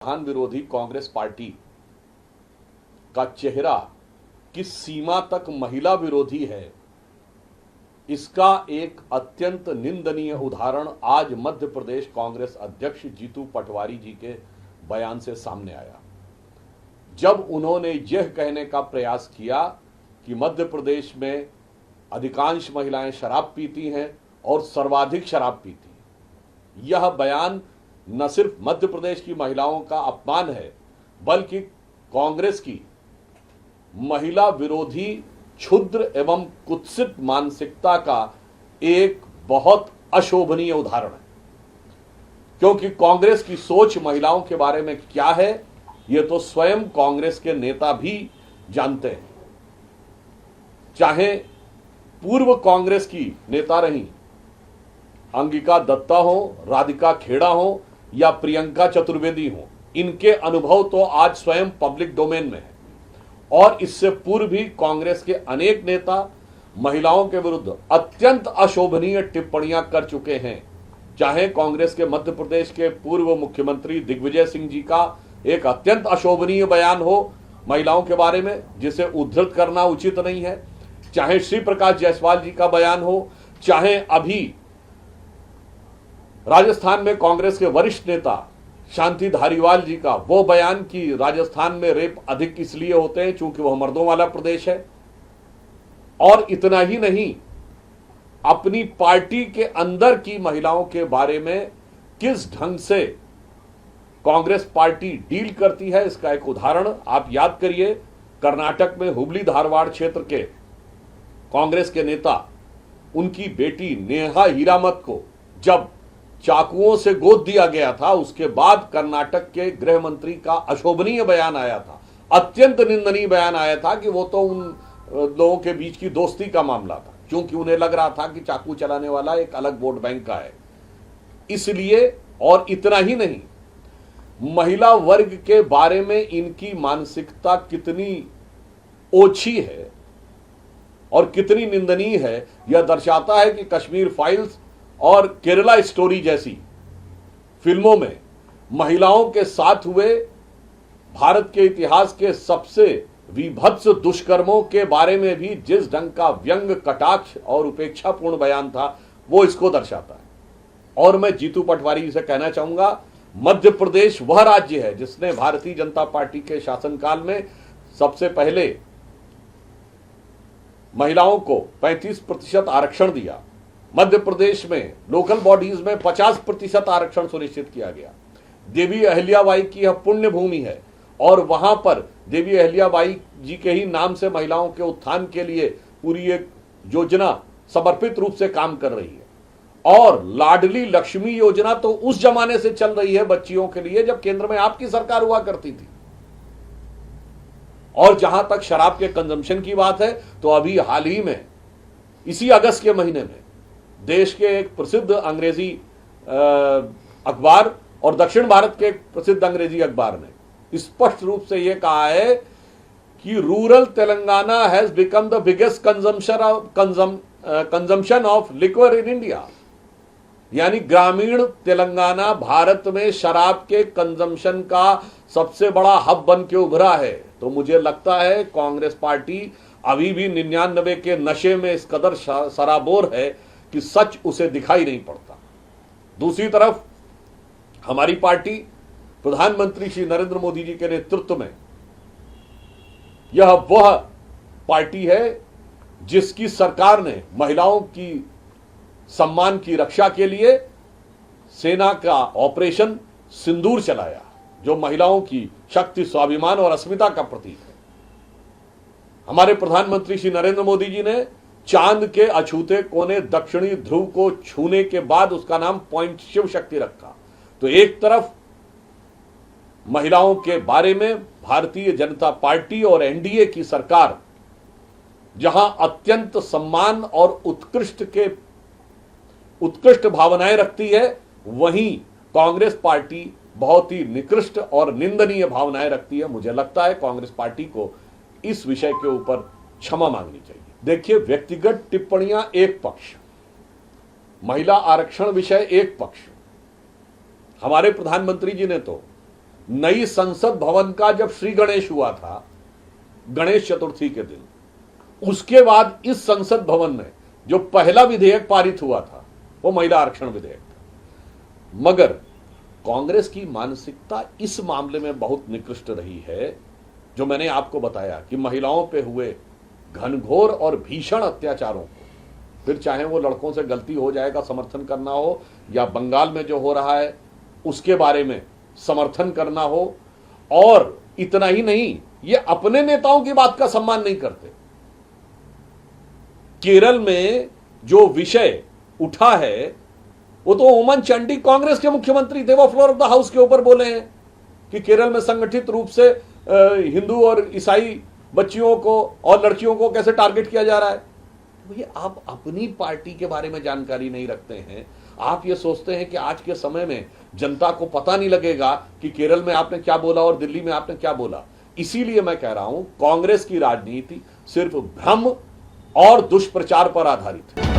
संविधान विरोधी कांग्रेस पार्टी का चेहरा किस सीमा तक महिला विरोधी है, इसका एक अत्यंत निंदनीय उदाहरण आज मध्य प्रदेश कांग्रेस अध्यक्ष जीतू पटवारी जी के बयान से सामने आया, जब उन्होंने यह कहने का प्रयास किया कि मध्य प्रदेश में अधिकांश महिलाएं शराब पीती हैं और सर्वाधिक शराब पीती हैं। यह बयान न सिर्फ मध्य प्रदेश की महिलाओं का अपमान है, बल्कि कांग्रेस की महिला विरोधी क्षुद्र एवं कुत्सित मानसिकता का एक बहुत अशोभनीय उदाहरण है। क्योंकि कांग्रेस की सोच महिलाओं के बारे में क्या है, यह तो स्वयं कांग्रेस के नेता भी जानते हैं। चाहे पूर्व कांग्रेस की नेता रही अंगिका दत्ता हो, राधिका खेड़ा हो या प्रियंका चतुर्वेदी हो, इनके अनुभव तो आज स्वयं पब्लिक डोमेन में है। और इससे पूर्व भी कांग्रेस के अनेक नेता महिलाओं के विरुद्ध अत्यंत अशोभनीय टिप्पणियां कर चुके हैं। चाहे कांग्रेस के मध्य प्रदेश के पूर्व मुख्यमंत्री दिग्विजय सिंह जी का एक अत्यंत अशोभनीय बयान हो महिलाओं के बारे में, जिसे उद्धृत करना उचित नहीं है, चाहे श्री प्रकाश जायसवाल जी का बयान हो, चाहे अभी राजस्थान में कांग्रेस के वरिष्ठ नेता शांति धारीवाल जी का वो बयान कि राजस्थान में रेप अधिक इसलिए होते हैं क्योंकि वह मर्दों वाला प्रदेश है। और इतना ही नहीं, अपनी पार्टी के अंदर की महिलाओं के बारे में किस ढंग से कांग्रेस पार्टी डील करती है, इसका एक उदाहरण आप याद करिए। कर्नाटक में हुबली धारवाड़ क्षेत्र के कांग्रेस के नेता उनकी बेटी नेहा हीरामत को जब चाकुओं से गोद दिया गया था, उसके बाद कर्नाटक के गृह मंत्री का अशोभनीय बयान आया था, अत्यंत निंदनीय बयान आया था कि वो तो उन लोगों के बीच की दोस्ती का मामला था, क्योंकि उन्हें लग रहा था कि चाकू चलाने वाला एक अलग वोट बैंक का है। इसलिए, और इतना ही नहीं, महिला वर्ग के बारे में इनकी मानसिकता कितनी ओछी है और कितनी निंदनीय है, यह दर्शाता है कि कश्मीर फाइल्स और केरला स्टोरी जैसी फिल्मों में महिलाओं के साथ हुए भारत के इतिहास के सबसे विभत्स दुष्कर्मों के बारे में भी जिस ढंग का व्यंग, कटाक्ष और उपेक्षापूर्ण बयान था, वो इसको दर्शाता है। और मैं जीतू पटवारी जी से कहना चाहूंगा, मध्य प्रदेश वह राज्य है जिसने भारतीय जनता पार्टी के शासनकाल में सबसे पहले महिलाओं को 35% आरक्षण दिया। मध्य प्रदेश में लोकल बॉडीज में 50% आरक्षण सुनिश्चित किया गया। देवी अहिल्याबाई की यह पुण्य भूमि है और वहां पर देवी अहिल्याबाई जी के ही नाम से महिलाओं के उत्थान के लिए पूरी एक योजना समर्पित रूप से काम कर रही है। और लाडली लक्ष्मी योजना तो उस जमाने से चल रही है बच्चियों के लिए जब केंद्र में आपकी सरकार हुआ करती थी। और जहां तक शराब के कंजम्पशन की बात है, तो अभी हाल ही में इसी अगस्त के महीने में देश के एक प्रसिद्ध अंग्रेजी अखबार और दक्षिण भारत के एक प्रसिद्ध अंग्रेजी अखबार ने स्पष्ट रूप से यह कहा है कि rural Telangana has become the biggest consumption of liquor in India. यानी ग्रामीण तेलंगाना भारत में शराब के कंजम्पशन का सबसे बड़ा हब बन के उभरा है। तो मुझे लगता है कांग्रेस पार्टी अभी भी 99 के नशे में इस कदर सराबोर है कि सच उसे दिखाई नहीं पड़ता। दूसरी तरफ हमारी पार्टी प्रधानमंत्री श्री नरेंद्र मोदी जी के नेतृत्व में यह वह पार्टी है जिसकी सरकार ने महिलाओं की सम्मान की रक्षा के लिए सेना का ऑपरेशन सिंदूर चलाया, जो महिलाओं की शक्ति, स्वाभिमान और अस्मिता का प्रतीक है। हमारे प्रधानमंत्री श्री नरेंद्र मोदी जी ने चांद के अछूते कोने दक्षिणी ध्रुव को छूने के बाद उसका नाम पॉइंट शिव शक्ति रखा। तो एक तरफ महिलाओं के बारे में भारतीय जनता पार्टी और एनडीए की सरकार जहां अत्यंत सम्मान और उत्कृष्ट भावनाएं रखती है, वहीं कांग्रेस पार्टी बहुत ही निकृष्ट और निंदनीय भावनाएं रखती है। मुझे लगता है कांग्रेस पार्टी को इस विषय के ऊपर क्षमा मांगनी चाहिए। देखिए, व्यक्तिगत टिप्पणियां एक पक्ष, महिला आरक्षण विषय एक पक्ष। हमारे प्रधानमंत्री जी ने तो नई संसद भवन का जब श्री गणेश हुआ था गणेश चतुर्थी के दिन, उसके बाद इस संसद भवन में जो पहला विधेयक पारित हुआ था वो महिला आरक्षण विधेयक था। मगर कांग्रेस की मानसिकता इस मामले में बहुत निकृष्ट रही है, जो मैंने आपको बताया कि महिलाओं पे हुए घनघोर और भीषण अत्याचारों को, फिर चाहे वो लड़कों से गलती हो जाए का समर्थन करना हो या बंगाल में जो हो रहा है उसके बारे में समर्थन करना हो, और इतना ही नहीं, ये अपने नेताओं की बात का सम्मान नहीं करते। केरल में जो विषय उठा है वो तो ओमन चांडी कांग्रेस के मुख्यमंत्री थे, वो फ्लोर ऑफ द हाउस के ऊपर बोले हैं कि केरल में संगठित रूप से हिंदू और ईसाई बच्चियों को और लड़कियों को कैसे टारगेट किया जा रहा है। तो ये आप अपनी पार्टी के बारे में जानकारी नहीं रखते हैं। आप ये सोचते हैं कि आज के समय में जनता को पता नहीं लगेगा कि केरल में आपने क्या बोला और दिल्ली में आपने क्या बोला। इसीलिए मैं कह रहा हूं कांग्रेस की राजनीति सिर्फ भ्रम और दुष्प्रचार पर आधारित है।